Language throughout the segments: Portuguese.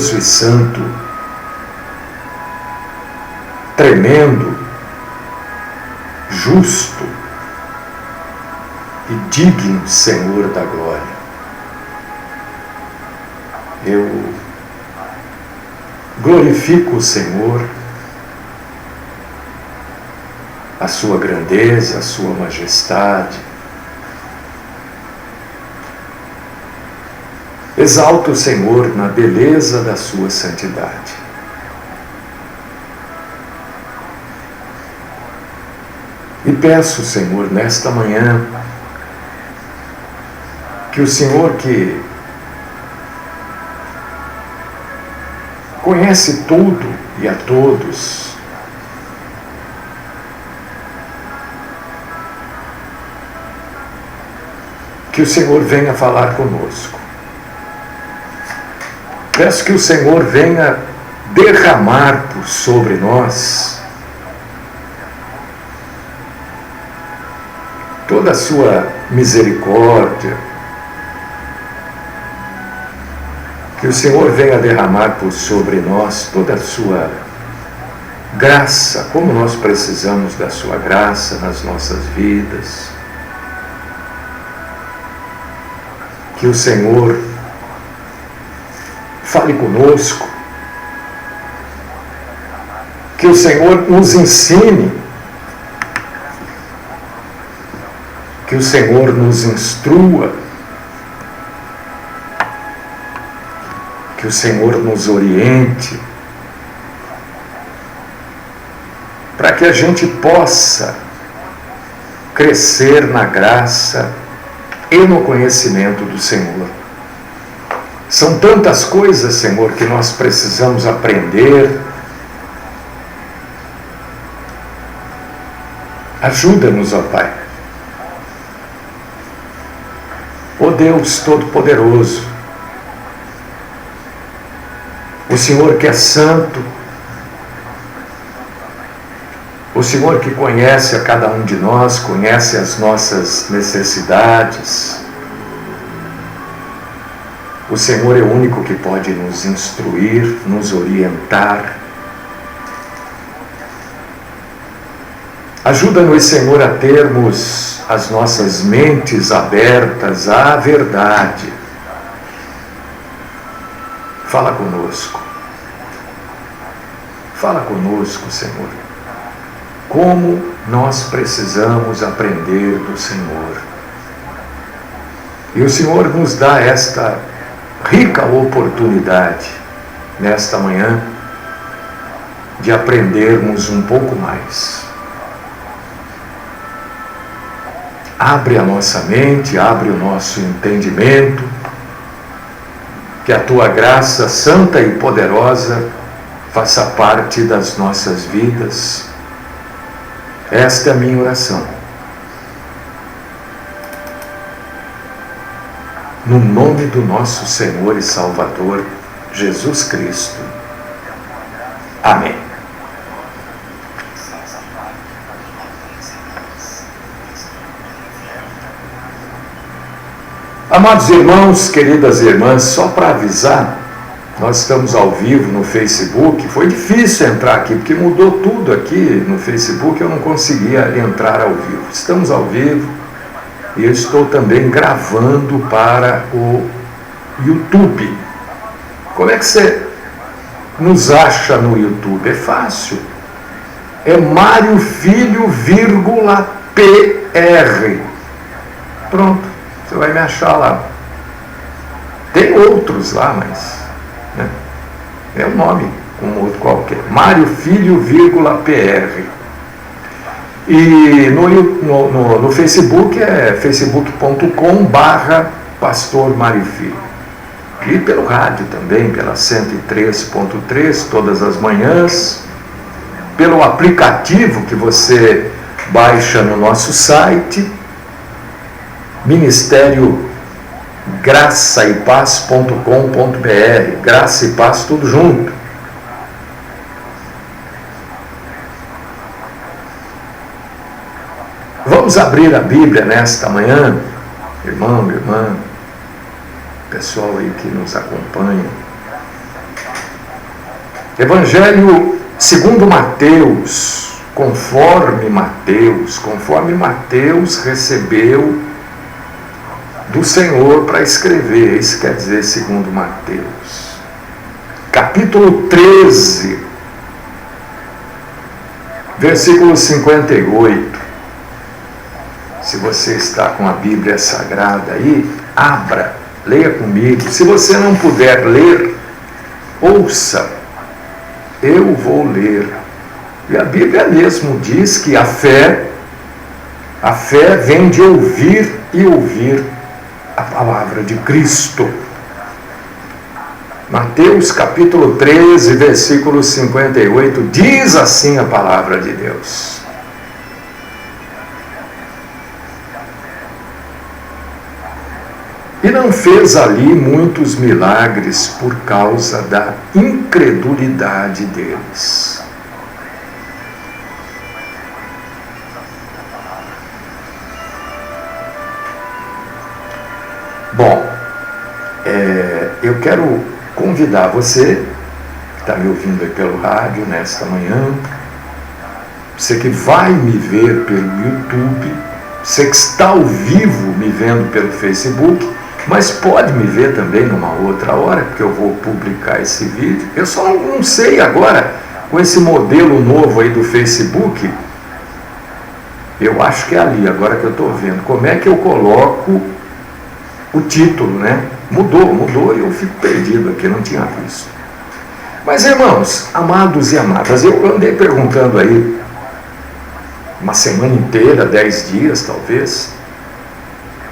e santo, tremendo, justo e digno Senhor da glória. Eu glorifico o Senhor, a sua grandeza, a sua majestade. Exalto o Senhor na beleza da sua santidade. E peço, Senhor, nesta manhã, que o Senhor que conhece tudo e a todos, que o Senhor venha falar conosco. Peço que o Senhor venha derramar por sobre nós toda a sua misericórdia, que o Senhor venha derramar por sobre nós toda a sua graça, como nós precisamos da sua graça nas nossas vidas. Que o Senhor fale conosco, que o Senhor nos ensine, que o Senhor nos instrua, que o Senhor nos oriente, para que a gente possa crescer na graça e no conhecimento do Senhor. São tantas coisas, Senhor, que nós precisamos aprender. Ajuda-nos, ó Pai. Ó Deus Todo-Poderoso, o Senhor que é santo, o Senhor que conhece a cada um de nós, conhece as nossas necessidades. O Senhor é o único que pode nos instruir, nos orientar. Ajuda-nos, Senhor, a termos as nossas mentes abertas à verdade. Fala conosco. Fala conosco, Senhor. Como nós precisamos aprender do Senhor. E o Senhor nos dá esta rica oportunidade, nesta manhã, de aprendermos um pouco mais. Abre a nossa mente, abre o nosso entendimento, que a Tua graça santa e poderosa faça parte das nossas vidas. Esta é a minha oração. No nome do nosso Senhor e Salvador, Jesus Cristo. Amém. Amados irmãos, queridas irmãs, só para avisar, nós estamos ao vivo no Facebook. Foi difícil entrar aqui, porque mudou tudo aqui no Facebook, eu não conseguia entrar ao vivo. Estamos ao vivo. E eu estou também gravando para o YouTube. Como é que você nos acha no YouTube? É fácil. É Mário Filho, PR. Pronto, você vai me achar lá. Tem outros lá, mas né, é um nome como outro qualquer. Mário Filho, PR. E no Facebook é facebook.com/Pastor Mário Filho. E pelo rádio também, pela 103.3, todas as manhãs. Pelo aplicativo que você baixa no nosso site, Ministério graçaepaz.com.br. Graça e Paz, tudo junto. Vamos abrir a Bíblia nesta manhã, irmão, irmã, pessoal aí que nos acompanha. Evangelho segundo Mateus, conforme Mateus recebeu do Senhor para escrever, isso quer dizer segundo Mateus. Capítulo 13, versículo 58. Se você está com a Bíblia Sagrada aí, abra, leia comigo. Se você não puder ler, ouça, eu vou ler. E a Bíblia mesmo diz que a fé vem de ouvir e ouvir a palavra de Cristo. Mateus capítulo 13, versículo 58, diz assim a palavra de Deus: e não fez ali muitos milagres por causa da incredulidade deles. Bom, eu quero convidar você, que está me ouvindo aí pelo rádio nesta manhã, você que vai me ver pelo YouTube, você que está ao vivo me vendo pelo Facebook, mas pode me ver também numa outra hora, porque eu vou publicar esse vídeo. Eu só não sei agora, com esse modelo novo aí do Facebook, eu acho que é ali, agora que eu estou vendo, como é que eu coloco o título, né? Mudou e eu fico perdido aqui, não tinha visto. Mas, irmãos, amados e amadas, eu andei perguntando aí, uma semana inteira, 10 dias talvez,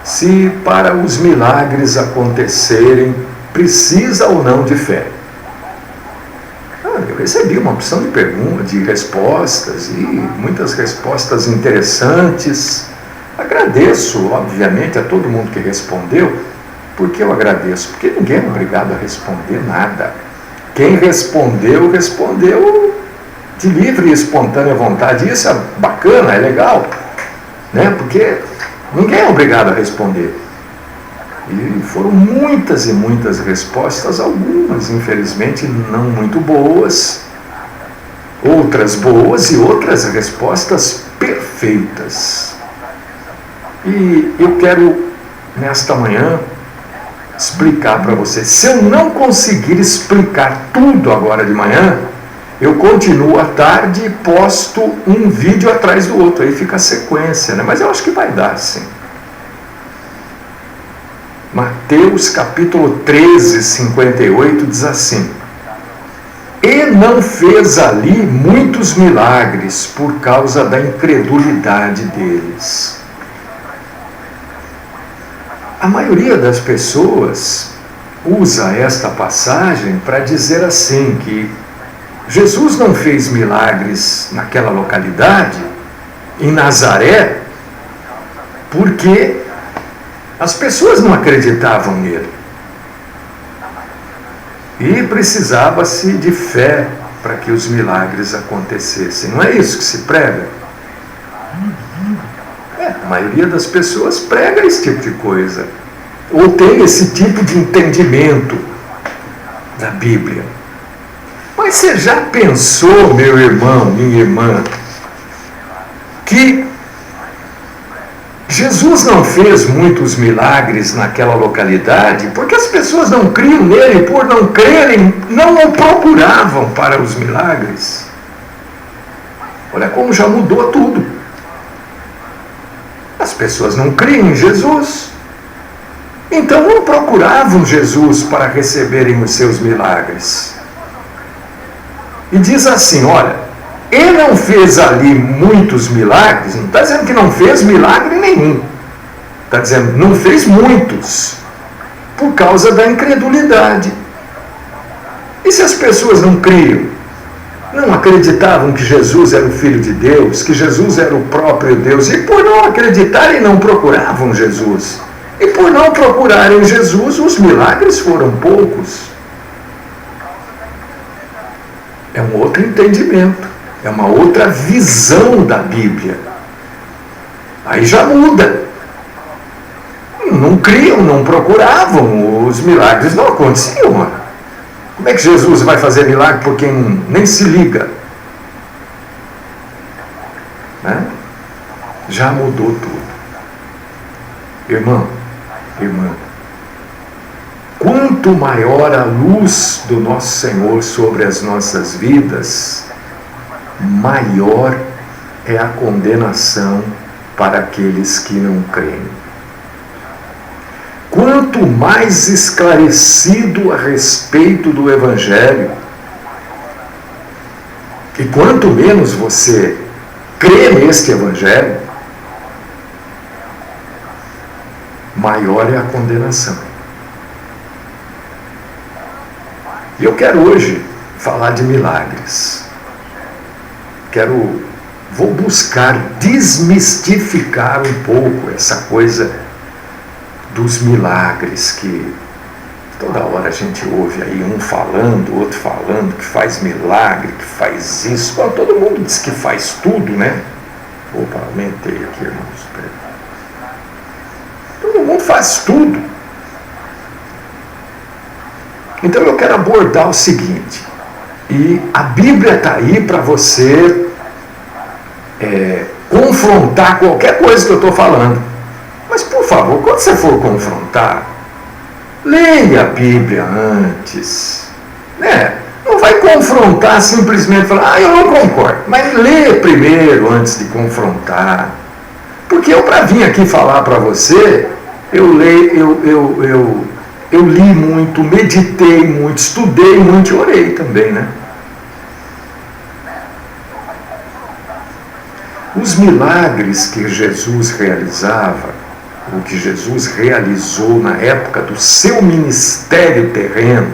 se para os milagres acontecerem, precisa ou não de fé. Eu recebi uma opção de perguntas, de respostas, e muitas respostas interessantes. Agradeço, obviamente, a todo mundo que respondeu. Por que eu agradeço? Porque ninguém é obrigado a responder nada. Quem respondeu, respondeu de livre e espontânea vontade. Isso é bacana, é legal, né? Porque ninguém é obrigado a responder. E foram muitas e muitas respostas, algumas, infelizmente, não muito boas, outras boas e outras respostas perfeitas. E eu quero, nesta manhã, explicar para você. Se eu não conseguir explicar tudo agora de manhã, eu continuo à tarde e posto um vídeo atrás do outro. Aí fica a sequência, né? Mas eu acho que vai dar, sim. Mateus capítulo 13, 58 diz assim: e não fez ali muitos milagres por causa da incredulidade deles. A maioria das pessoas usa esta passagem para dizer assim, que Jesus não fez milagres naquela localidade, em Nazaré, porque as pessoas não acreditavam nele. E precisava-se de fé para que os milagres acontecessem. Não é isso que se prega? A maioria das pessoas prega esse tipo de coisa, ou tem esse tipo de entendimento da Bíblia. Mas você já pensou, meu irmão, minha irmã, que Jesus não fez muitos milagres naquela localidade porque as pessoas não criam nele, por não crerem, não o procuravam para os milagres? Olha como já mudou tudo. As pessoas não criam em Jesus, então não procuravam Jesus para receberem os seus milagres. E diz assim, olha, ele não fez ali muitos milagres, não está dizendo que não fez milagre nenhum, está dizendo não fez muitos, por causa da incredulidade. E se as pessoas não criam, não acreditavam que Jesus era o Filho de Deus, que Jesus era o próprio Deus, e por não acreditarem não procuravam Jesus, e por não procurarem Jesus, os milagres foram poucos. É um outro entendimento, é uma outra visão da Bíblia. Aí já muda. Não criam, não procuravam, os milagres não aconteciam. Como é que Jesus vai fazer milagre por quem nem se liga? Né? Já mudou tudo. Irmão, irmã, quanto maior a luz do nosso Senhor sobre as nossas vidas, maior é a condenação para aqueles que não creem. Quanto mais esclarecido a respeito do Evangelho, e quanto menos você crê neste Evangelho, maior é a condenação. E eu quero hoje falar de milagres. Vou buscar desmistificar um pouco essa coisa dos milagres que toda hora a gente ouve aí, um falando, outro falando que faz milagre, que faz isso. Bom, todo mundo diz que faz tudo, né? Opa, aumentei aqui, irmãos. Todo mundo faz tudo. Então eu quero abordar o seguinte, e a Bíblia está aí para você confrontar qualquer coisa que eu estou falando. Mas, por favor, quando você for confrontar, leia a Bíblia antes. Né? Não vai confrontar simplesmente falando, eu não concordo. Mas lê primeiro antes de confrontar. Porque eu, para vir aqui falar para você, eu li muito, meditei muito, estudei muito e orei também, né? Os milagres que Jesus realizava, o que Jesus realizou na época do seu ministério terreno,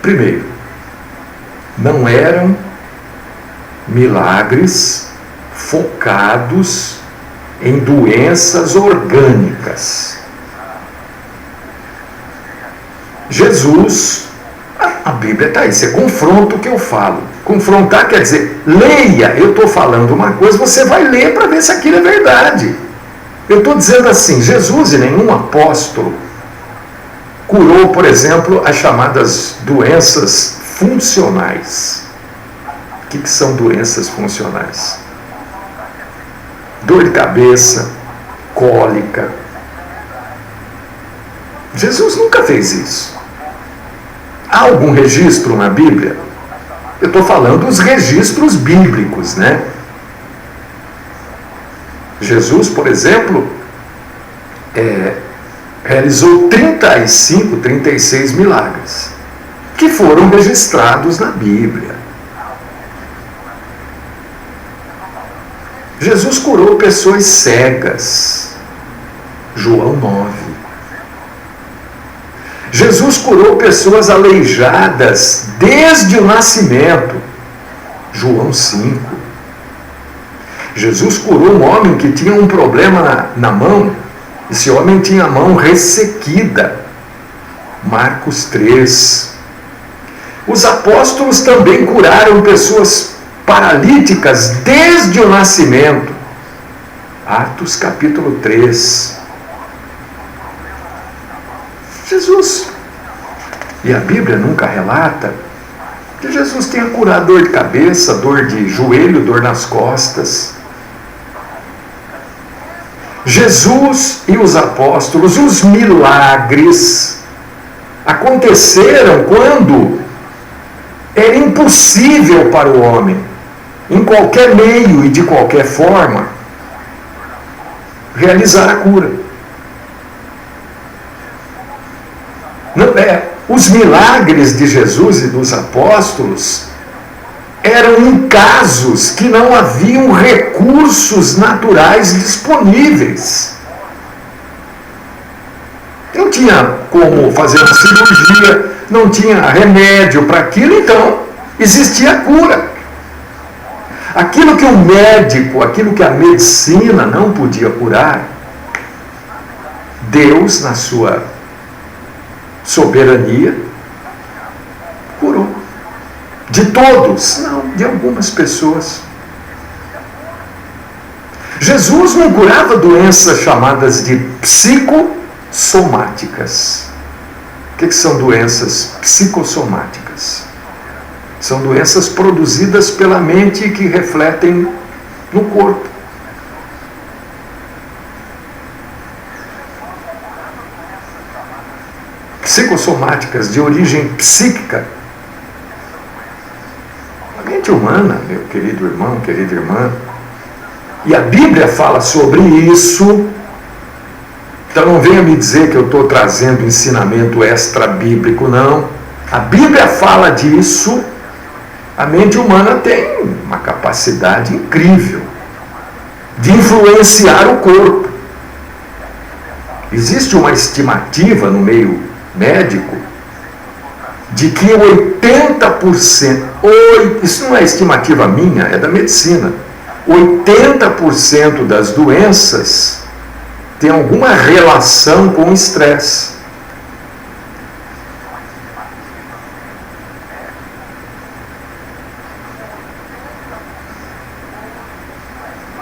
primeiro, não eram milagres focados em doenças orgânicas. Jesus, a Bíblia está aí, você confronta o que eu falo. Confrontar quer dizer, leia, eu estou falando uma coisa, você vai ler para ver se aquilo é verdade. Eu estou dizendo assim, Jesus e nenhum apóstolo curou, por exemplo, as chamadas doenças funcionais. O que são doenças funcionais? Dor de cabeça, cólica. Jesus nunca fez isso. Há algum registro na Bíblia? Eu estou falando dos registros bíblicos, né? Jesus, por exemplo, realizou 35, 36 milagres, que foram registrados na Bíblia. Jesus curou pessoas cegas, João 9. Jesus curou pessoas aleijadas desde o nascimento, João 5. Jesus curou um homem que tinha um problema na mão, esse homem tinha a mão ressequida, Marcos 3. Os apóstolos também curaram pessoas paralíticas desde o nascimento, Atos capítulo 3. Jesus, e a Bíblia nunca relata que Jesus tenha curado dor de cabeça, dor de joelho, dor nas costas. Jesus e os apóstolos, os milagres aconteceram quando era impossível para o homem, em qualquer meio e de qualquer forma, realizar a cura. Os milagres de Jesus e dos apóstolos eram em casos que não haviam recursos naturais disponíveis. Não tinha como fazer uma cirurgia, não tinha remédio para aquilo, então existia a cura. Aquilo que o médico, aquilo que a medicina não podia curar, Deus, na sua soberania, curou. De todos? Não, de algumas pessoas. Jesus não curava doenças chamadas de psicossomáticas. O que são doenças psicossomáticas? São doenças produzidas pela mente que refletem no corpo. Psicossomáticas de origem psíquica. A mente humana, meu querido irmão, querida irmã, e a Bíblia fala sobre isso. Então não venha me dizer que eu estou trazendo ensinamento extra-bíblico, não. A Bíblia fala disso. A mente humana tem uma capacidade incrível de influenciar o corpo. Existe uma estimativa no meio médico de que 80%, isso não é estimativa minha, é da medicina, 80% das doenças tem alguma relação com o estresse.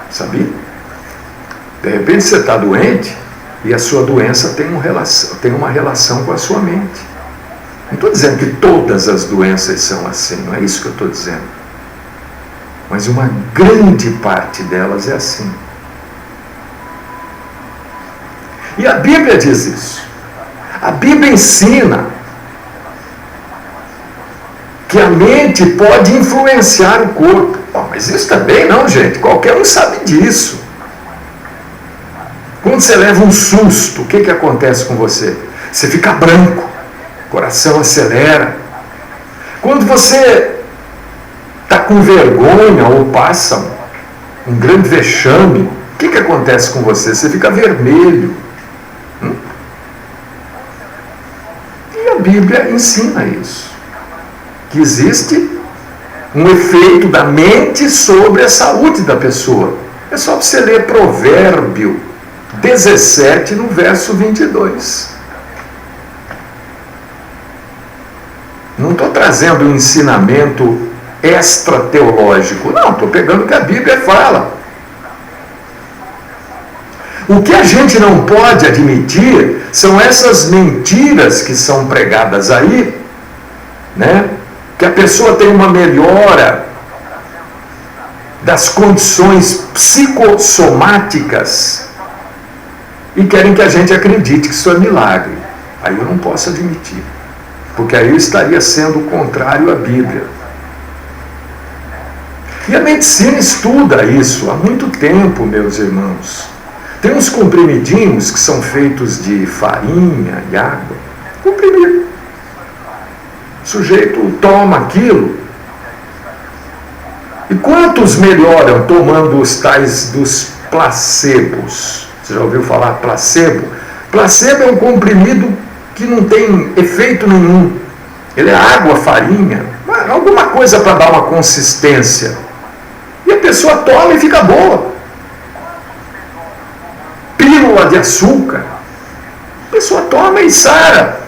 Sabia? De repente você está doente e a sua doença tem uma relação com a sua mente. Não estou dizendo que todas as doenças são assim, não é isso que eu estou dizendo. Mas uma grande parte delas é assim. E a Bíblia diz isso. A Bíblia ensina que a mente pode influenciar o corpo. Mas isso também não, gente. Qualquer um sabe disso. Quando você leva um susto, o que acontece com você? Você fica branco, o coração acelera. Quando você está com vergonha ou passa um grande vexame, o que acontece com você? Você fica vermelho. E a Bíblia ensina isso. Que existe um efeito da mente sobre a saúde da pessoa. É só você ler Provérbio 17, no verso 22. Não estou trazendo um ensinamento extra-teológico. Não, estou pegando o que a Bíblia fala. O que a gente não pode admitir são essas mentiras que são pregadas aí, né? Que a pessoa tem uma melhora das condições psicossomáticas e querem que a gente acredite que isso é milagre. Aí eu não posso admitir, porque aí eu estaria sendo contrário à Bíblia. E a medicina estuda isso há muito tempo, meus irmãos. Tem uns comprimidinhos que são feitos de farinha e água. Comprimido. O sujeito toma aquilo. E quantos melhoram tomando os tais dos placebos? Você já ouviu falar placebo? Placebo é um comprimido que não tem efeito nenhum. Ele é água, farinha, alguma coisa para dar uma consistência. E a pessoa toma e fica boa. Pílula de açúcar. A pessoa toma e sara.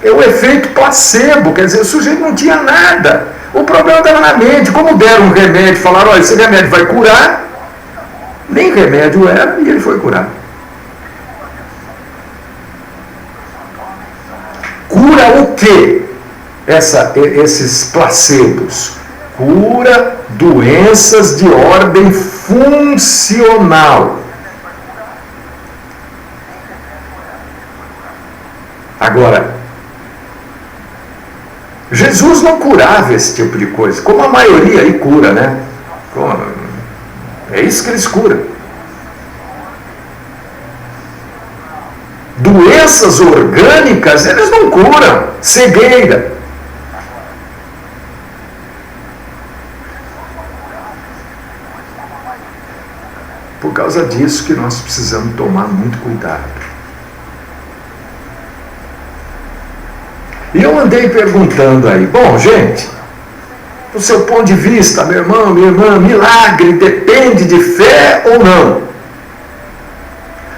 É o efeito placebo, quer dizer, o sujeito não tinha nada. O problema estava na mente. Como deram um remédio, falaram, olha, esse remédio vai curar. Nem remédio era e ele foi curado. Cura o quê? Esses placebos? Cura doenças de ordem funcional. Agora, Jesus não curava esse tipo de coisa, como a maioria aí cura, né? É isso que eles curam. Doenças orgânicas, eles não curam. Cegueira. Por causa disso que nós precisamos tomar muito cuidado. E eu andei perguntando aí, bom, gente, do seu ponto de vista, meu irmão, minha irmã, milagre depende de fé ou não?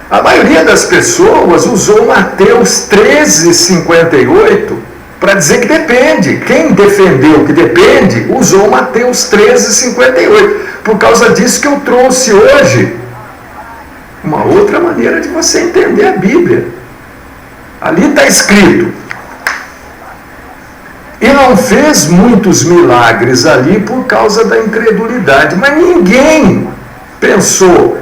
A maioria das pessoas usou Mateus 13,58 para dizer que depende. Quem defendeu que depende, usou Mateus 13,58. Por causa disso que eu trouxe hoje uma outra maneira de você entender a Bíblia. Ali está escrito. E não fez muitos milagres ali por causa da incredulidade. Mas ninguém pensou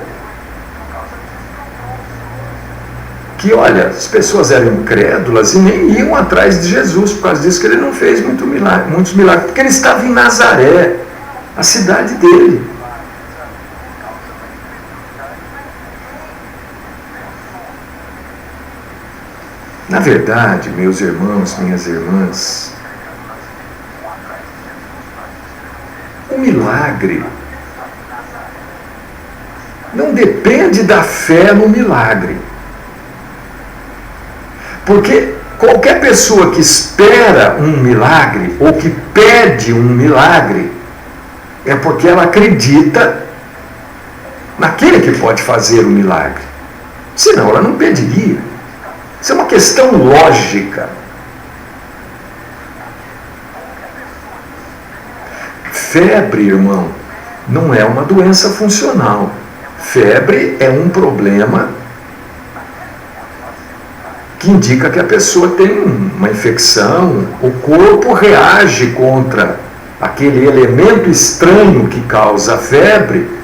que, olha, as pessoas eram incrédulas e nem iam atrás de Jesus. Por causa disso que ele não fez muitos milagres. Porque ele estava em Nazaré, a cidade dele. Na verdade, meus irmãos, minhas irmãs, o milagre não depende da fé no milagre. Porque qualquer pessoa que espera um milagre ou que pede um milagre é porque ela acredita naquele que pode fazer o milagre. Senão ela não pediria. Isso é uma questão lógica. Febre, irmão, não é uma doença funcional. Febre é um problema que indica que a pessoa tem uma infecção, o corpo reage contra aquele elemento estranho que causa a febre.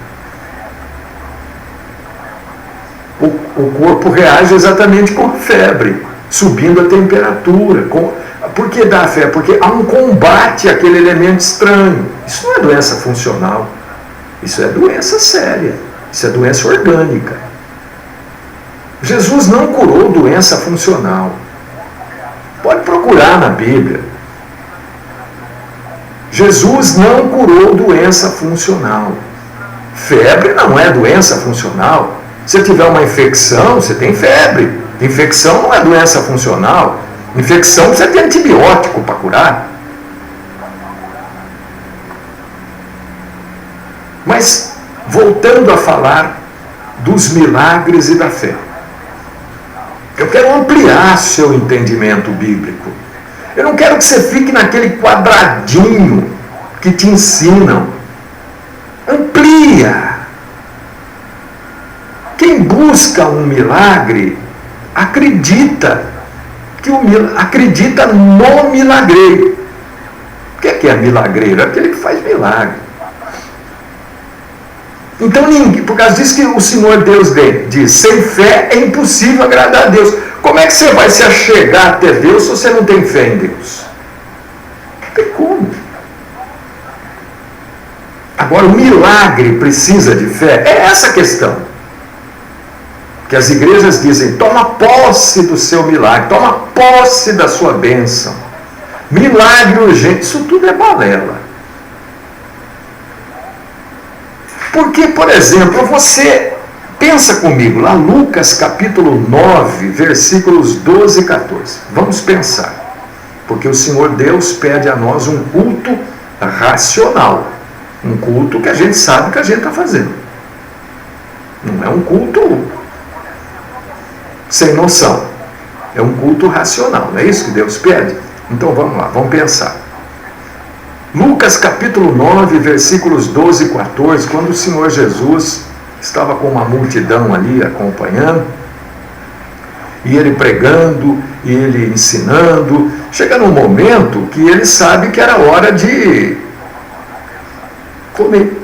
O corpo reage exatamente com a febre, subindo a temperatura. Por que dá a febre? Porque há um combate àquele elemento estranho. Isso não é doença funcional, isso é doença séria, isso é doença orgânica. Jesus não curou doença funcional. Pode procurar na Bíblia. Jesus não curou doença funcional. Febre não é doença funcional. Se tiver uma infecção, você tem febre. Infecção não é doença funcional. Infecção você tem antibiótico para curar. Mas, voltando a falar dos milagres e da fé. Eu quero ampliar seu entendimento bíblico. Eu não quero que você fique naquele quadradinho que te ensinam. Amplia. Quem busca um milagre, acredita no milagreiro. O que é milagreiro? É aquele que faz milagre. Então, por causa disso que o Senhor Deus diz, sem fé é impossível agradar a Deus. Como é que você vai se achegar até Deus se você não tem fé em Deus? Não tem como. Agora, o milagre precisa de fé? É essa a questão. Que as igrejas dizem, toma posse do seu milagre, toma posse da sua bênção. Milagre urgente, isso tudo é balela. Porque, por exemplo, você pensa comigo, lá Lucas capítulo 9, versículos 12 e 14. Vamos pensar. Porque o Senhor Deus pede a nós um culto racional. Um culto que a gente sabe que a gente está fazendo. Não é um culto sem noção. É um culto racional. Não é isso que Deus pede? Então vamos lá, vamos pensar. Lucas capítulo 9, versículos 12 e 14, quando o Senhor Jesus estava com uma multidão ali acompanhando, e ele pregando, e ele ensinando, chega num momento que ele sabe que era hora de comer.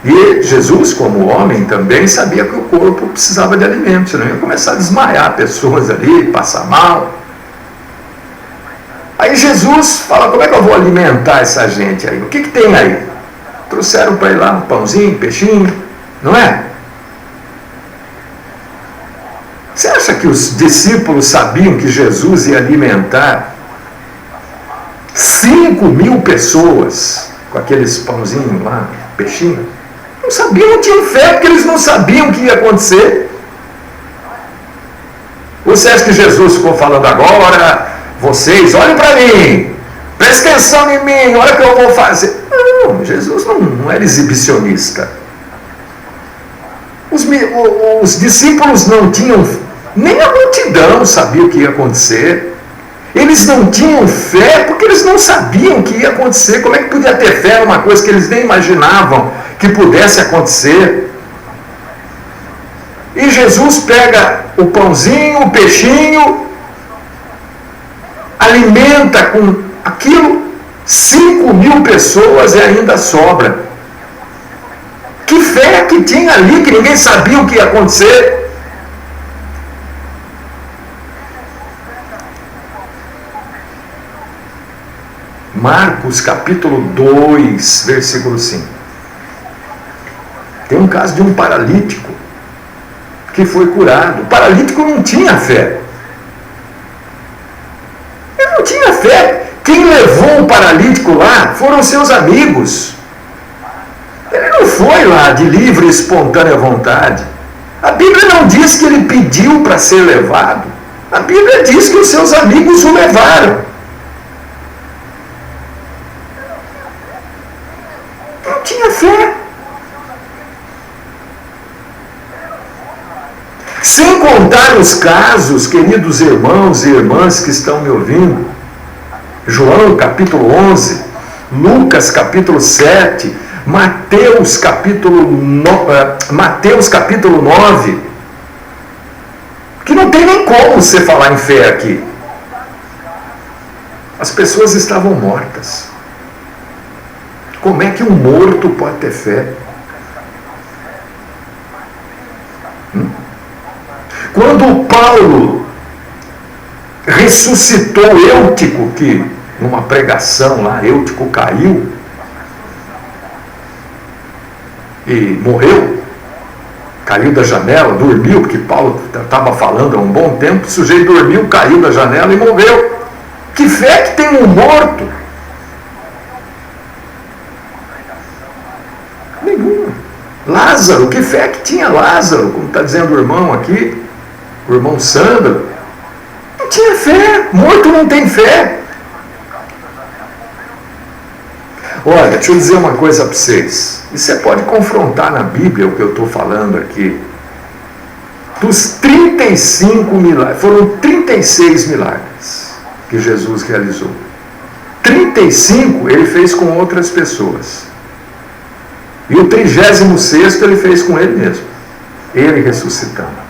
E Jesus, como homem, também sabia que o corpo precisava de alimento, senão ia começar a desmaiar pessoas ali, passar mal. Aí Jesus fala, como é que eu vou alimentar essa gente aí? O que tem aí? Trouxeram para ele lá um pãozinho, peixinho, não é? Você acha que os discípulos sabiam que Jesus ia alimentar 5.000 pessoas com aqueles pãozinhos lá, peixinho? Não sabiam, não tinham fé, porque eles não sabiam o que ia acontecer. Você acha que Jesus ficou falando agora, vocês, olhem para mim, prestem atenção em mim, olha o que eu vou fazer? Não, Jesus não era exibicionista. Os discípulos não tinham, nem a multidão sabia o que ia acontecer. Eles não tinham fé porque eles não sabiam o que ia acontecer. Como é que podia ter fé numa coisa que eles nem imaginavam que pudesse acontecer? E Jesus pega o pãozinho, o peixinho, alimenta com aquilo 5.000 pessoas e ainda sobra. Que fé que tinha ali, que ninguém sabia o que ia acontecer. Marcos capítulo 2, versículo 5. Tem um caso de um paralítico que foi curado. O paralítico não tinha fé. Ele não tinha fé. Quem levou o paralítico lá foram seus amigos. Ele não foi lá de livre e espontânea vontade. A Bíblia não diz que ele pediu para ser levado. A Bíblia diz que os seus amigos o levaram. Não tinha fé. Sem contar os casos, queridos irmãos e irmãs que estão me ouvindo, João capítulo 11, Lucas capítulo 7, Mateus capítulo 9, que não tem nem como você falar em fé aqui. As pessoas estavam mortas. Como é que um morto pode ter fé? Quando Paulo ressuscitou Eutico, que numa pregação lá, Eutico caiu e morreu, caiu da janela, dormiu, porque Paulo estava falando há um bom tempo, o sujeito dormiu, caiu da janela e morreu. Que fé que tem um morto? Nenhuma. Lázaro, que fé que tinha Lázaro, como está dizendo o irmão aqui, o irmão Sandro, não tinha fé. Morto não tem fé. Olha, deixa eu dizer uma coisa para vocês. E você pode confrontar na Bíblia o que eu estou falando aqui. Dos 35 milagres, foram 36 milagres que Jesus realizou. 35 ele fez com outras pessoas. E o 36º ele fez com ele mesmo. Ele ressuscitando.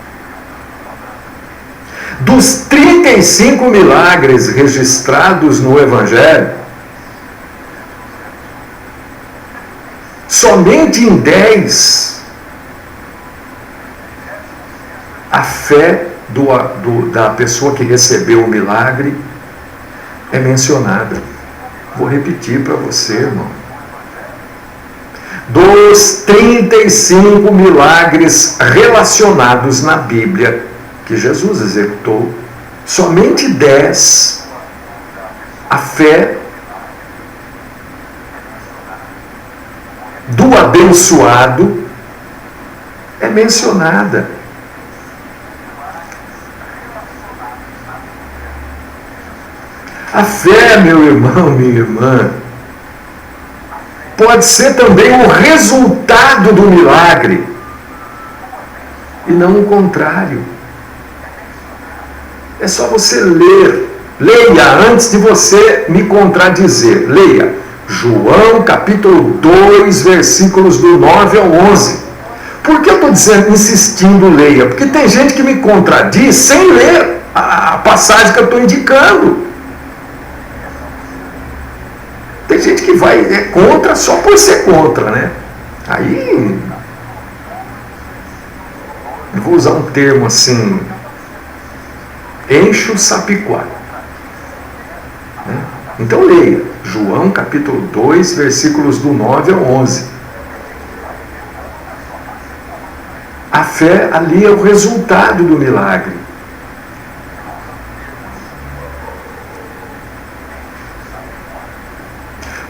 Dos 35 milagres registrados no Evangelho, somente em 10 a fé da pessoa que recebeu o milagre é mencionada. Vou repetir para você, irmão. Dos 35 milagres relacionados na Bíblia que Jesus executou, somente 10 a fé do abençoado é mencionada. A fé, meu irmão, minha irmã, pode ser também o resultado do milagre e não o contrário. É só você ler. Leia antes de você me contradizer. Leia João capítulo 2, versículos do 9 ao 11. Por que eu estou dizendo, insistindo, leia? Porque tem gente que me contradiz sem ler a passagem que eu estou indicando. Tem gente que vai contra só por ser contra, né? Aí, eu vou usar um termo assim, enche o sapiquá. Né? Então leia, João capítulo 2, versículos do 9 ao 11. A fé ali é o resultado do milagre.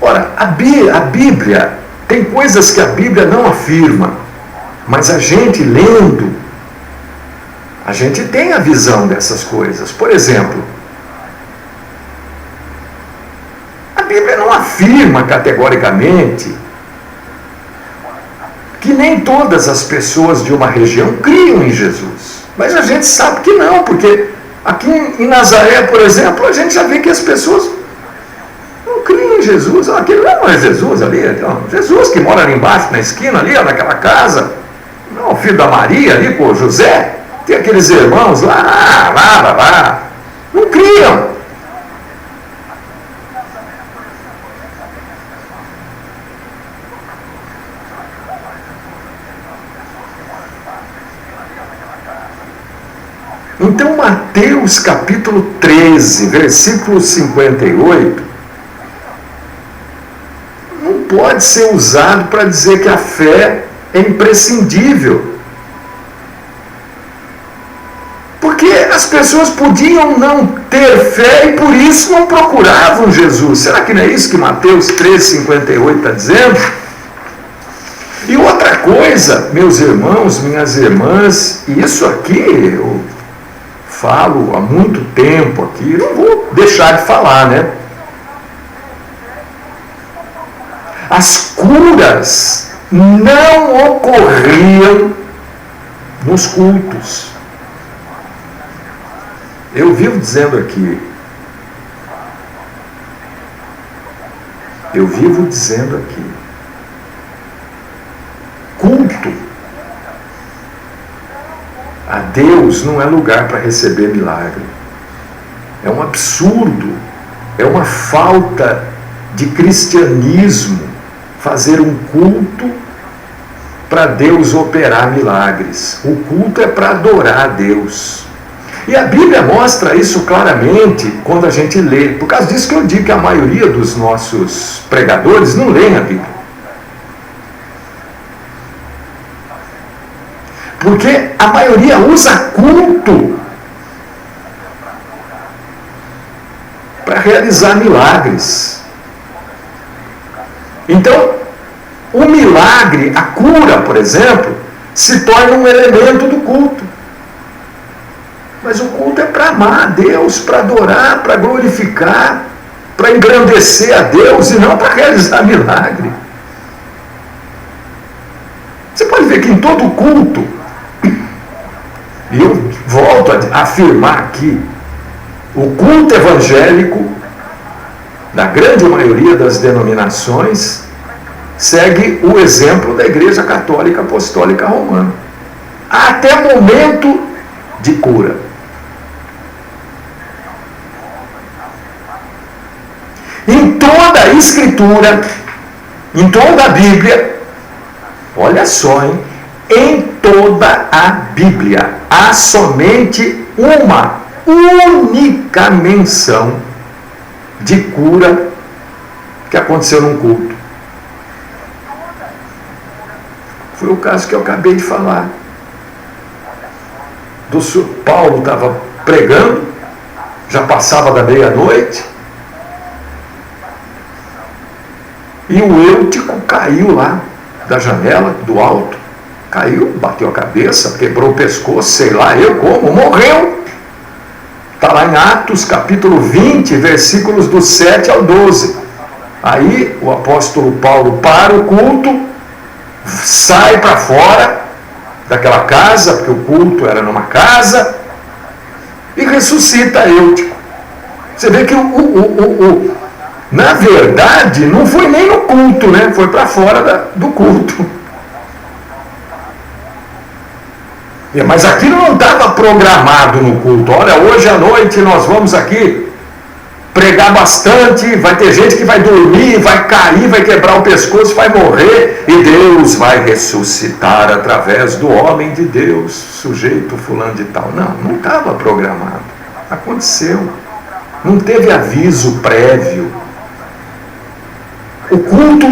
Ora, a Bíblia, tem coisas que a Bíblia não afirma, mas a gente lendo, a gente tem a visão dessas coisas. Por exemplo, a Bíblia não afirma categoricamente que nem todas as pessoas de uma região criam em Jesus. Mas a gente sabe que não, porque aqui em Nazaré, por exemplo, a gente já vê que as pessoas não criam em Jesus. Aquele não é Jesus ali, então, Jesus que mora ali embaixo, na esquina ali, naquela casa. Não, o filho da Maria ali com José. Tem aqueles irmãos lá. Não criam. Então, Mateus capítulo 13, versículo 58, não pode ser usado para dizer que a fé é imprescindível. Porque as pessoas podiam não ter fé e por isso não procuravam Jesus. Será que não é isso que Mateus 13, 58 está dizendo? E outra coisa, meus irmãos, minhas irmãs, e isso aqui eu falo há muito tempo aqui, não vou deixar de falar, né? As curas não ocorriam nos cultos. Eu vivo dizendo aqui, culto a Deus não é lugar para receber milagre. É um absurdo, é uma falta de cristianismo fazer um culto para Deus operar milagres. O culto é para adorar a Deus. E a Bíblia mostra isso claramente quando a gente lê. Por causa disso que eu digo que a maioria dos nossos pregadores não leem a Bíblia. Porque a maioria usa culto para realizar milagres. Então, o milagre, a cura, por exemplo, se torna um elemento do culto. Mas o culto é para amar a Deus, para adorar, para glorificar, para engrandecer a Deus e não para realizar milagre. Você pode ver que em todo culto, e eu volto a afirmar aqui, o culto evangélico, da grande maioria das denominações, segue o exemplo da Igreja Católica Apostólica Romana. Até momento de cura. Em toda a Escritura, em toda a Bíblia, olha só, hein? Em toda a Bíblia, há somente uma única menção de cura que aconteceu num culto. Foi o caso que eu acabei de falar. Paulo estava pregando, já passava da meia-noite, e o Eutico caiu lá da janela, do alto, caiu, bateu a cabeça, quebrou o pescoço, sei lá eu como, morreu. Está lá em Atos capítulo 20, versículos do 7 ao 12. Aí o apóstolo Paulo para o culto, sai para fora daquela casa, porque o culto era numa casa, e ressuscita Eutico. Você vê que na verdade, não foi nem no culto, né? Foi para fora do culto. Mas aquilo não estava programado no culto. Olha, hoje à noite nós vamos aqui pregar bastante, vai ter gente que vai dormir, vai cair, vai quebrar o pescoço, vai morrer, e Deus vai ressuscitar através do homem de Deus, sujeito fulano de tal. Não estava programado. Aconteceu. Não teve aviso prévio. O culto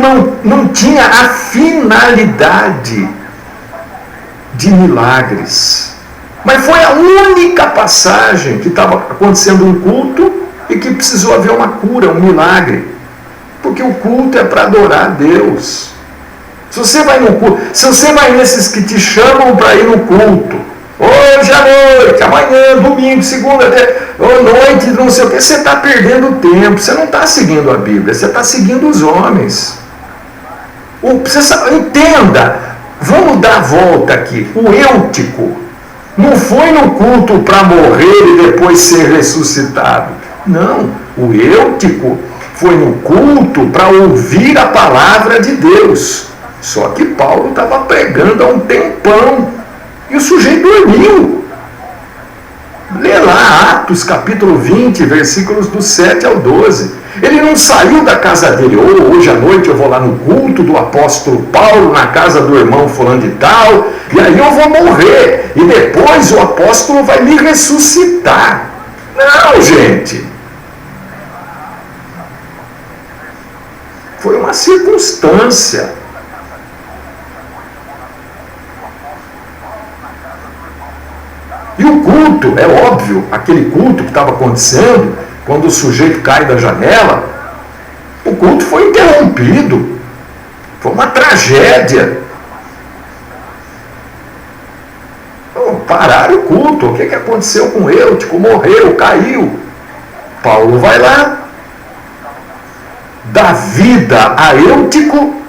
não tinha a finalidade de milagres. Mas foi a única passagem que estava acontecendo um culto e que precisou haver uma cura, um milagre. Porque o culto é para adorar a Deus. Se você vai no culto, se você vai nesses que te chamam para ir no culto, hoje à noite, amanhã, domingo, segunda, ou noite, não sei o que, você está perdendo tempo, você não está seguindo a Bíblia, você está seguindo os homens. Entenda, vamos dar a volta aqui. O Eutico não foi no culto para morrer e depois ser ressuscitado. Não, o Eutico foi no culto para ouvir a palavra de Deus. Só que Paulo estava pregando há um tempão. E o sujeito dormiu. Lê lá Atos capítulo 20, versículos do 7 ao 12. Ele não saiu da casa dele, hoje à noite eu vou lá no culto do apóstolo Paulo, na casa do irmão fulano de tal, e aí eu vou morrer, e depois o apóstolo vai me ressuscitar. Não, gente. Foi uma circunstância. E o culto, é óbvio, aquele culto que estava acontecendo, quando o sujeito cai da janela, o culto foi interrompido. Foi uma tragédia. Pararam o culto. O que aconteceu com Eutico? Morreu, caiu. Paulo vai lá, dá vida a Eutico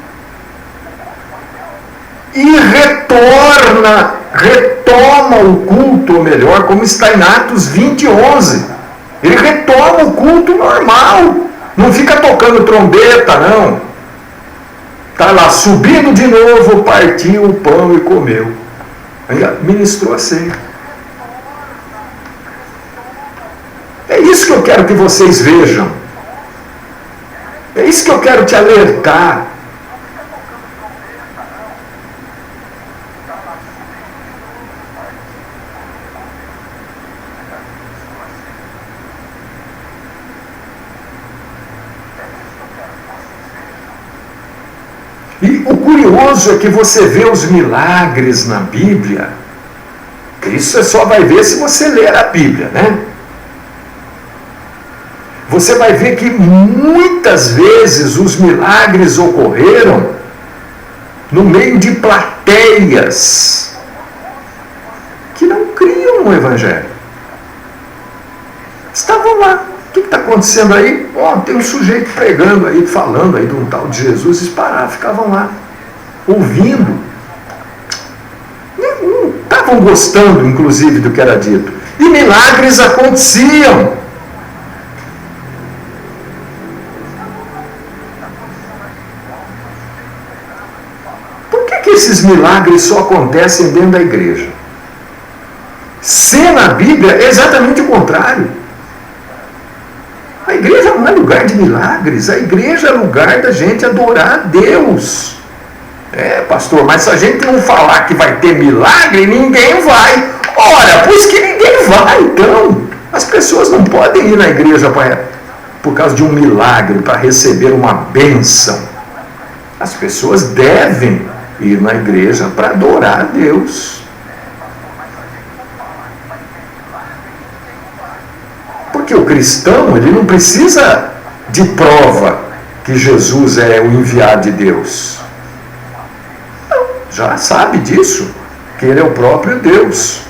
e retoma o culto, ou melhor, como está em Atos 20:11. Ele retoma o culto normal. Não fica tocando trombeta, não. Está lá subindo de novo, partiu o pão e comeu. Aí ministrou a ceia. É isso que eu quero que vocês vejam. É isso que eu quero te alertar. E o curioso é que você vê os milagres na Bíblia. Isso você só vai ver se você ler a Bíblia, né? Você vai ver que muitas vezes os milagres ocorreram no meio de plateias que não criam no Evangelho. Estavam lá. O que está acontecendo aí? Tem um sujeito pregando aí, falando aí de um tal de Jesus. Eles pararam, ficavam lá, ouvindo. Não estavam gostando, inclusive, do que era dito. E milagres aconteciam. Por que esses milagres só acontecem dentro da igreja? Se na Bíblia é exatamente o contrário. A igreja não é lugar de milagres, a igreja é lugar da gente adorar a Deus. Pastor, mas se a gente não falar que vai ter milagre, ninguém vai. Ora, pois que ninguém vai, então. As pessoas não podem ir na igreja por causa de um milagre, para receber uma bênção. As pessoas devem ir na igreja para adorar a Deus. Porque o cristão, ele não precisa de prova que Jesus é o enviado de Deus. Não, já sabe disso, que ele é o próprio Deus.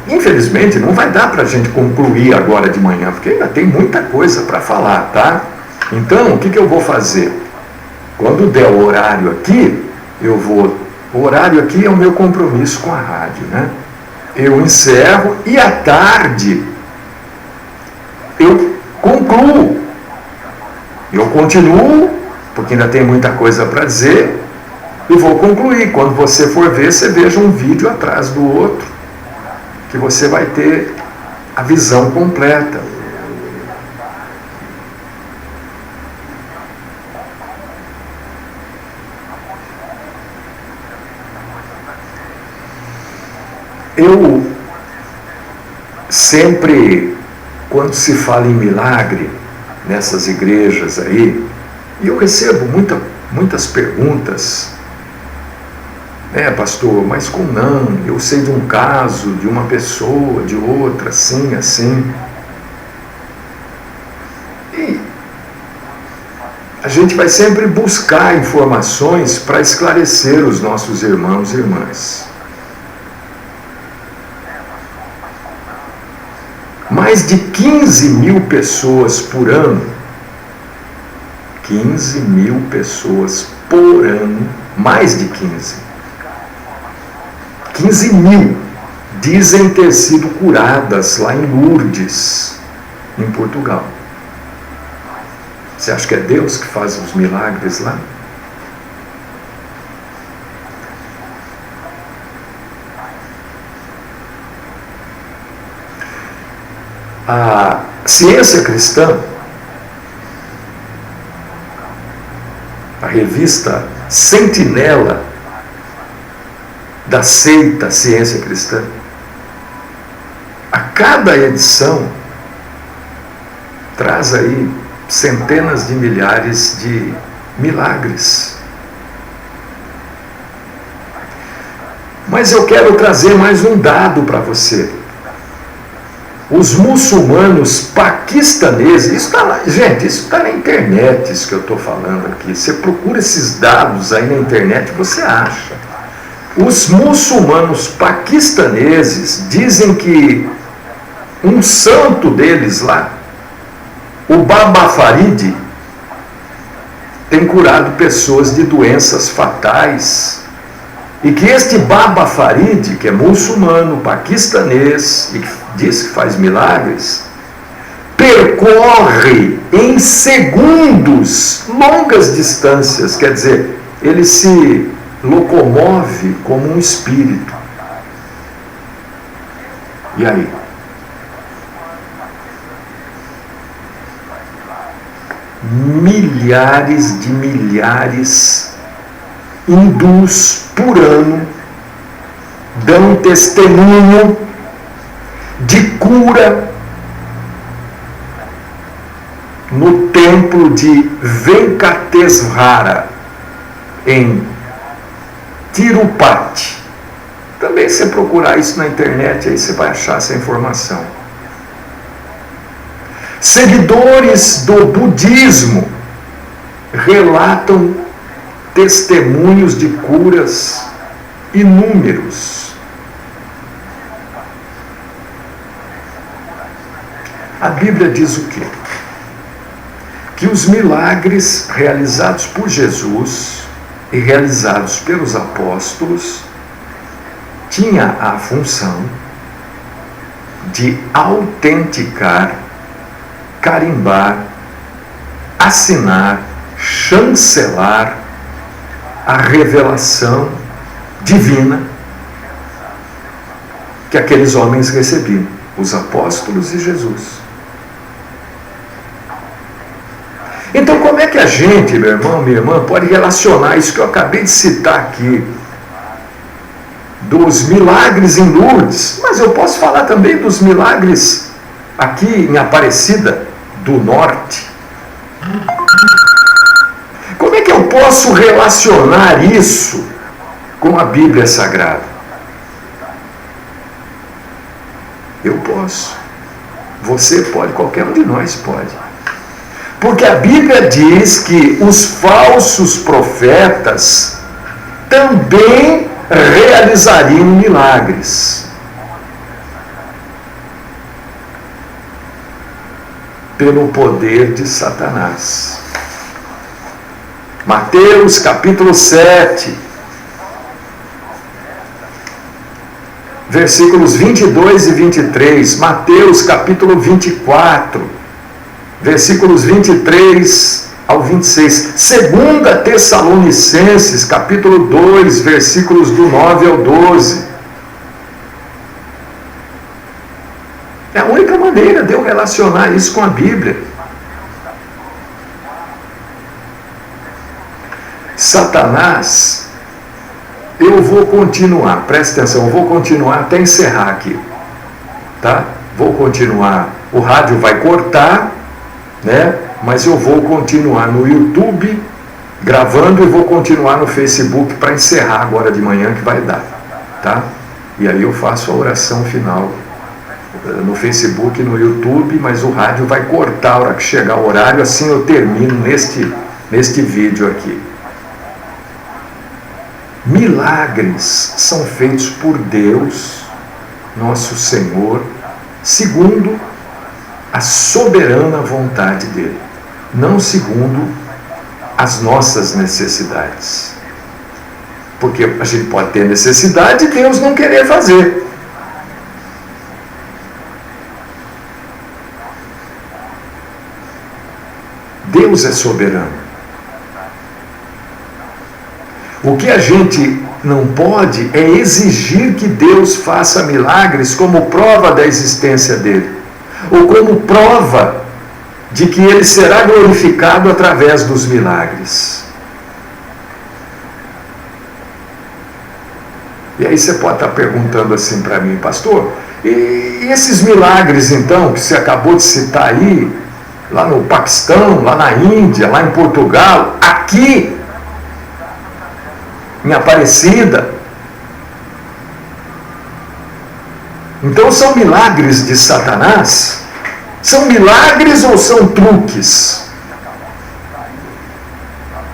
Infelizmente, não vai dar para a gente concluir agora de manhã, porque ainda tem muita coisa para falar, tá? Então, o que eu vou fazer? Quando der o horário aqui, o horário aqui é o meu compromisso com a rádio, né? Eu encerro e à tarde eu concluo. Eu continuo, porque ainda tem muita coisa para dizer, e vou concluir. Quando você for ver, você veja um vídeo atrás do outro, que você vai ter a visão completa. Eu sempre, quando se fala em milagre nessas igrejas aí, e eu recebo muitas perguntas, pastor, mas como não? Eu sei de um caso, de uma pessoa, de outra, assim, assim. E a gente vai sempre buscar informações para esclarecer os nossos irmãos e irmãs. Mais de 15 mil pessoas por ano, 15 mil pessoas por ano, mais de 15 mil dizem ter sido curadas lá em Lourdes, em Portugal. Você acha que é Deus que faz os milagres lá? Ciência Cristã, a revista sentinela da seita Ciência Cristã, a cada edição traz aí centenas de milhares de milagres. Mas eu quero trazer mais um dado para você. Os muçulmanos paquistaneses, isso está lá, gente, isso está na internet, isso que eu estou falando aqui. Você procura esses dados aí na internet, você acha. Os muçulmanos paquistaneses dizem que um santo deles lá, o Baba Farid, tem curado pessoas de doenças fatais. E que este Baba Farid, que é muçulmano, paquistanês, e que diz que faz milagres, percorre em segundos longas distâncias, quer dizer, ele se locomove como um espírito. E aí? Milhares de milhares hindus por ano dão testemunho de cura no templo de Venkateswara, em Tirupati. Também se você procurar isso na internet, aí você vai achar essa informação. Seguidores do budismo relatam testemunhos de curas inúmeros. A Bíblia diz o quê? Que os milagres realizados por Jesus e realizados pelos apóstolos tinha a função de autenticar, carimbar, assinar, chancelar a revelação divina que aqueles homens recebiam, os apóstolos e Jesus. Então, como é que a gente, meu irmão, minha irmã, pode relacionar isso que eu acabei de citar aqui, dos milagres em Lourdes, mas eu posso falar também dos milagres aqui em Aparecida do Norte? Como é que eu posso relacionar isso com a Bíblia Sagrada? Eu posso. Você pode, qualquer um de nós pode. Porque a Bíblia diz que os falsos profetas também realizariam milagres. Pelo poder de Satanás. Mateus capítulo 7, versículos 22 e 23. Mateus capítulo 24, versículos 23 ao 26. 2 Tessalonicenses capítulo 2, versículos do 9 ao 12. É a única maneira de eu relacionar isso com a Bíblia. Satanás, eu vou continuar, presta atenção, eu vou continuar até encerrar aqui, tá? Vou continuar, o rádio vai cortar, né? Mas eu vou continuar no YouTube gravando e vou continuar no Facebook para encerrar agora de manhã, que vai dar, tá? E aí eu faço a oração final no Facebook e no YouTube, mas o rádio vai cortar a hora que chegar o horário, assim eu termino neste vídeo aqui. Milagres são feitos por Deus, nosso Senhor, segundo a soberana vontade dele, não segundo as nossas necessidades. Porque a gente pode ter necessidade e Deus não querer fazer. Deus é soberano. O que a gente não pode é exigir que Deus faça milagres como prova da existência dele. ou como prova de que ele será glorificado através dos milagres. E aí você pode estar perguntando assim para mim, pastor, e esses milagres então que você acabou de citar aí, lá no Paquistão, lá na Índia, lá em Portugal, aqui em Aparecida, então são milagres de Satanás? São milagres ou são truques?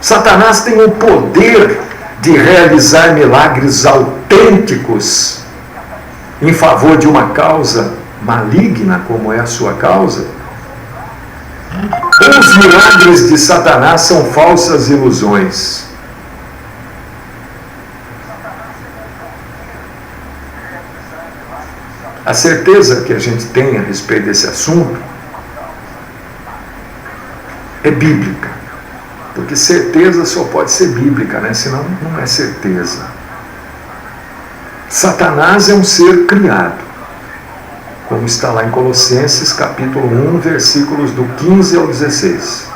Satanás tem o poder de realizar milagres autênticos em favor de uma causa maligna, como é a sua causa? Ou os milagres de Satanás são falsas ilusões? A certeza que a gente tem a respeito desse assunto é bíblica. Porque certeza só pode ser bíblica, né? Senão não é certeza. Satanás é um ser criado, como está lá em Colossenses capítulo 1, versículos do 15 ao 16.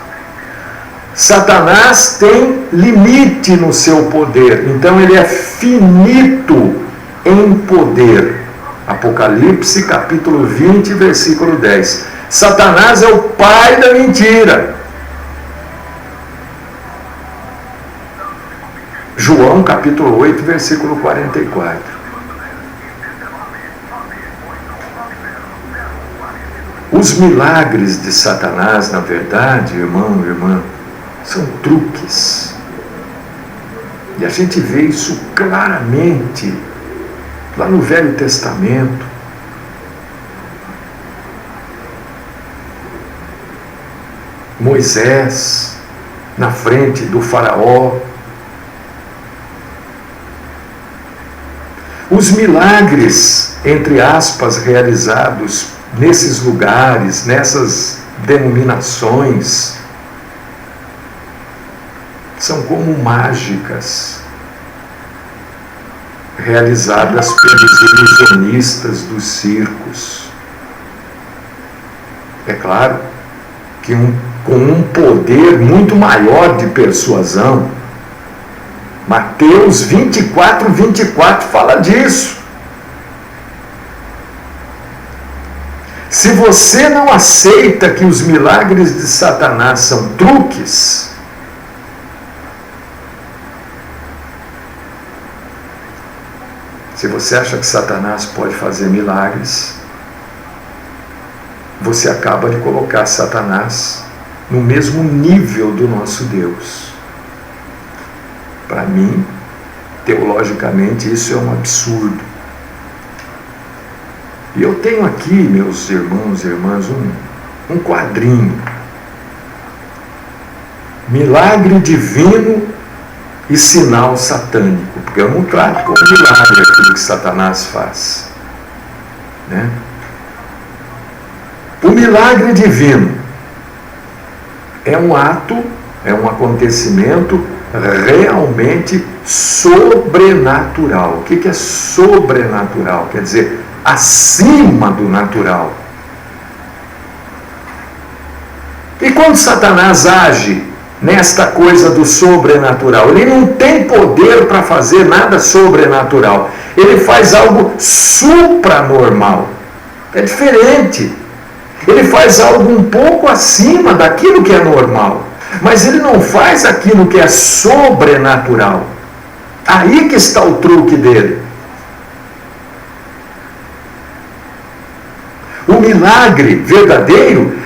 Satanás tem limite no seu poder, então ele é finito em poder. Apocalipse capítulo 20, versículo 10. Satanás é o pai da mentira. João capítulo 8, versículo 44. Os milagres de Satanás, na verdade, irmão e irmã, são truques. E a gente vê isso claramente lá no Velho Testamento. Moisés, na frente do faraó. Os milagres, entre aspas, realizados nesses lugares, nessas denominações, são como mágicas realizadas pelos ilusionistas dos circos. É claro que com um poder muito maior de persuasão. Mateus 24, 24 fala disso. Se você não aceita que os milagres de Satanás são truques, se você acha que Satanás pode fazer milagres, você acaba de colocar Satanás no mesmo nível do nosso Deus. Para mim, teologicamente, isso é um absurdo. E eu tenho aqui, meus irmãos e irmãs, um quadrinho. Milagre divino e sinal satânico. Porque eu não trato como milagre aquilo que Satanás faz, né? O milagre divino é um ato, é um acontecimento realmente sobrenatural. O que é sobrenatural? Quer dizer, acima do natural. E quando Satanás age nesta coisa do sobrenatural, ele não tem poder para fazer nada sobrenatural. Ele faz algo supranormal. É diferente. Ele faz algo um pouco acima daquilo que é normal. Mas ele não faz aquilo que é sobrenatural. Aí que está o truque dele. O milagre verdadeiro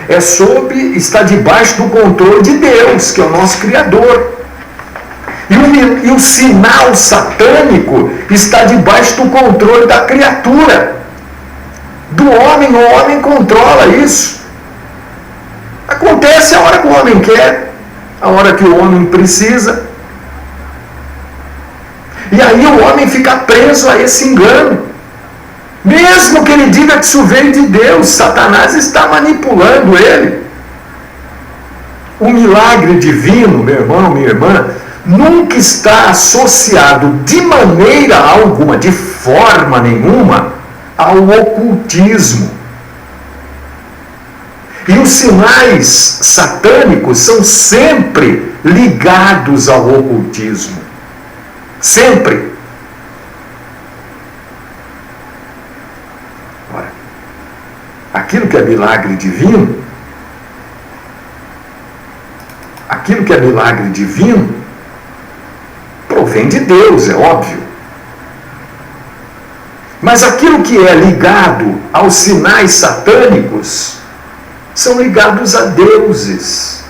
está debaixo do controle de Deus, que é o nosso Criador. E o sinal satânico está debaixo do controle da criatura. Do homem, o homem controla isso. Acontece a hora que o homem quer, a hora que o homem precisa. E aí o homem fica preso a esse engano. Mesmo que ele diga que isso veio de Deus, Satanás está manipulando ele. O milagre divino, meu irmão, minha irmã, nunca está associado de maneira alguma, de forma nenhuma, ao ocultismo. E os sinais satânicos são sempre ligados ao ocultismo. Sempre. Ora, aquilo que é milagre divino, provém de Deus, é óbvio. Mas aquilo que é ligado aos sinais satânicos são ligados a deuses.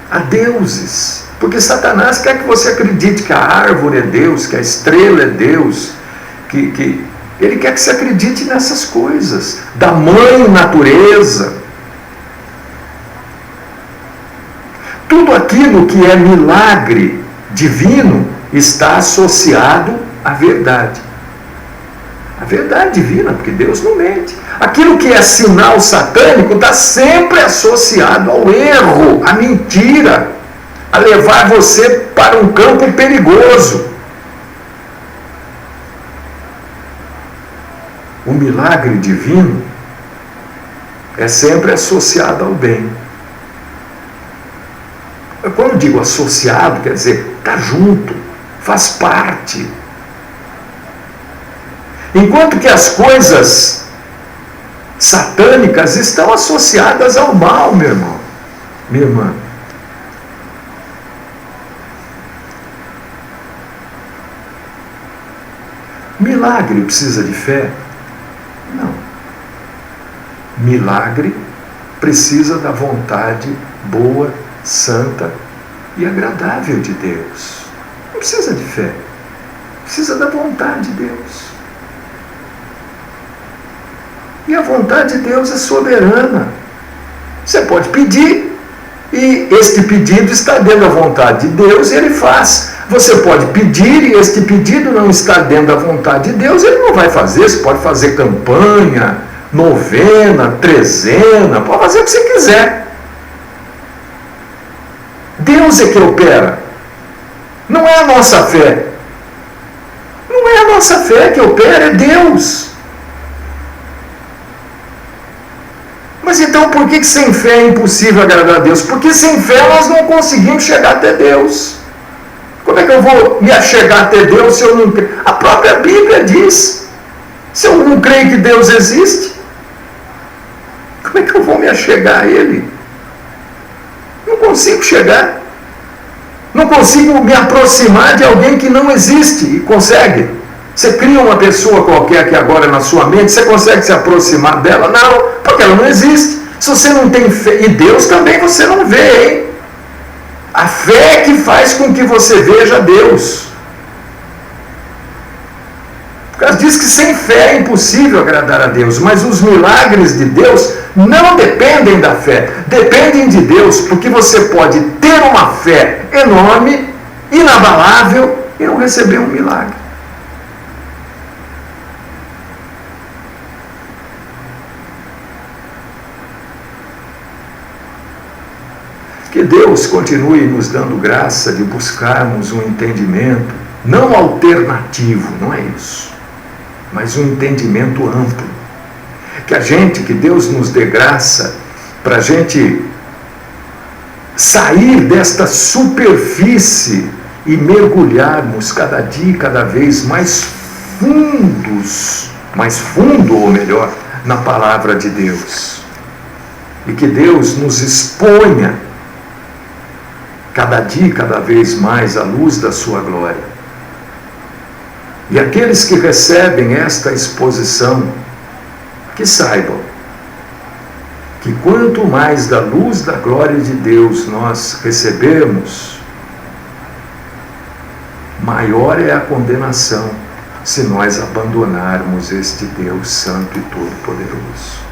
A deuses. Porque Satanás quer que você acredite que a árvore é Deus, que a estrela é Deus, que ele quer que você acredite nessas coisas, da mãe natureza. Tudo aquilo que é milagre divino está associado à verdade. A verdade divina, porque Deus não mente. Aquilo que é sinal satânico está sempre associado ao erro, à mentira, a levar você para um campo perigoso. O milagre divino é sempre associado ao bem. Quando eu digo associado, quer dizer, está junto, faz parte. Enquanto que as coisas satânicas estão associadas ao mal, meu irmão, minha irmã. Milagre precisa de fé? Não. Milagre precisa da vontade boa, santa e agradável de Deus. Não precisa de fé. Precisa da vontade de Deus. E a vontade de Deus é soberana. Você pode pedir, e este pedido está dentro da vontade de Deus, e Ele faz. Você pode pedir, e este pedido não está dentro da vontade de Deus, Ele não vai fazer. Você pode fazer campanha, novena, trezena, pode fazer o que você quiser. Deus é que opera. Não é a nossa fé. Não é a nossa fé que opera, é Deus. Mas então por que sem fé é impossível agradar a Deus? Porque sem fé nós não conseguimos chegar até Deus. Como é que eu vou me achegar até Deus se eu não creio? A própria Bíblia diz: se eu não creio que Deus existe, como é que eu vou me achegar a Ele? Não consigo chegar. Não consigo me aproximar de alguém que não existe. E consegue? Você cria uma pessoa qualquer aqui agora na sua mente, você consegue se aproximar dela? Não, porque ela não existe. Se você não tem fé, e Deus também você não vê, hein? A fé é que faz com que você veja Deus. Por causa disso que sem fé é impossível agradar a Deus, mas os milagres de Deus não dependem da fé, dependem de Deus, porque você pode ter uma fé enorme, inabalável, e não receber um milagre. Que Deus continue nos dando graça de buscarmos um entendimento, não alternativo, não é isso, mas um entendimento amplo. Que Deus nos dê graça para a gente sair desta superfície e mergulharmos cada dia e cada vez mais fundo ou melhor, na palavra de Deus. E que Deus nos exponha cada dia e cada vez mais à luz da sua glória. E aqueles que recebem esta exposição, que saibam que quanto mais da luz da glória de Deus nós recebermos, maior é a condenação se nós abandonarmos este Deus Santo e Todo-Poderoso.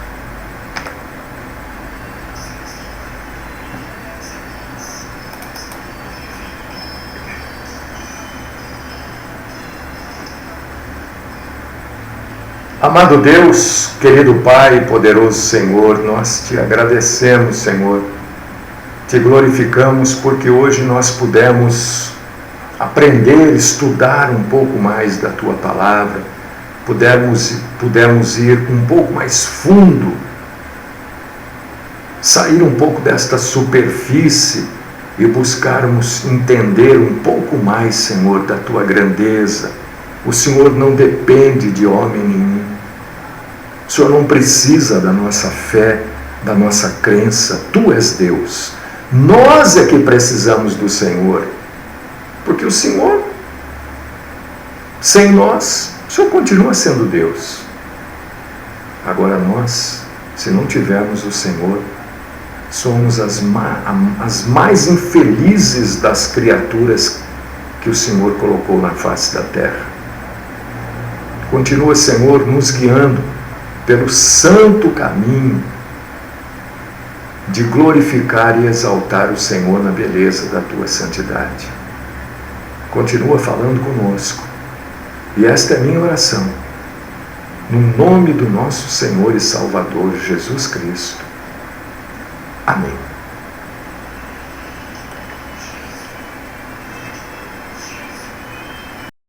Amado Deus, querido Pai, poderoso Senhor, nós te agradecemos, Senhor, te glorificamos porque hoje nós pudemos aprender, estudar um pouco mais da Tua Palavra, pudemos ir um pouco mais fundo sair um pouco desta superfície e buscarmos entender um pouco mais, Senhor, da Tua grandeza. O Senhor não depende de homem nenhum. O Senhor não precisa da nossa fé, da nossa crença. Tu és Deus. Nós é que precisamos do Senhor. Porque o Senhor, sem nós, o Senhor continua sendo Deus. Agora nós, se não tivermos o Senhor, somos as mais infelizes das criaturas que o Senhor colocou na face da terra. Continua, Senhor, nos guiando pelo santo caminho de glorificar e exaltar o Senhor na beleza da Tua santidade. Continua falando conosco. E esta é a minha oração. No nome do nosso Senhor e Salvador Jesus Cristo. Amém.